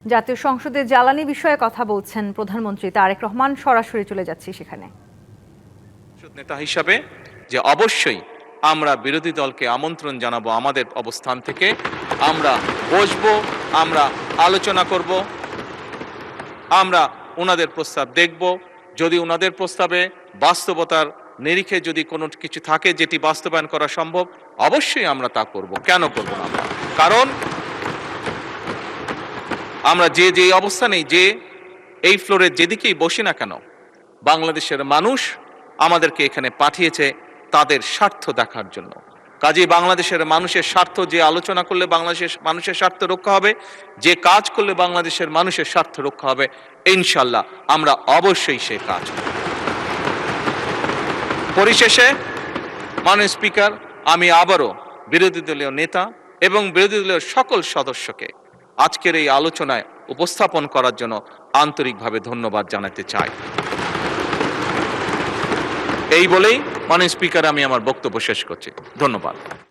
জাতীয় সংসদে জ্বালানি বিষয়ে কথা বলছেন প্রধানমন্ত্রী তারেক রহমান। সরাসরি চলে যাচ্ছি সেখানে। নেতা হিসাবে যে অবশ্যই আমরা বিরোধী দলকে আমন্ত্রণ জানাবো, আমাদের অবস্থান থেকে আমরা বসবো, আমরা আলোচনা করব, আমরা ওনাদের প্রস্তাব দেখব। যদি ওনাদের প্রস্তাবে বাস্তবতার নিরিখে যদি কোনো কিছু থাকে যেটি বাস্তবায়ন করা সম্ভব, অবশ্যই আমরা তা করব। কেন করব না? কারণ আমরা যে অবস্থানেই, যে এই ফ্লোরের যেদিকেই বসি না কেন, বাংলাদেশের মানুষ আমাদেরকে এখানে পাঠিয়েছে তাদের স্বার্থ দেখার জন্য। কাজেই বাংলাদেশের মানুষের স্বার্থ, যে আলোচনা করলে বাংলাদেশের মানুষের স্বার্থ রক্ষা হবে, যে কাজ করলে বাংলাদেশের মানুষের স্বার্থ রক্ষা হবে, ইনশাল্লাহ আমরা অবশ্যই সেই কাজ করব। পরিশেষে মাননীয় স্পিকার, আমি আবারও বিরোধী দলীয় নেতা এবং বিরোধী দলীয় সকল সদস্যকে আজকের এই আলোচনায় উপস্থাপন করার জন্য আন্তরিকভাবে ধন্যবাদ জানাতে চাই। এই বলেই মাননীয় স্পিকার, আমি আমার বক্তব্য শেষ করছি। ধন্যবাদ।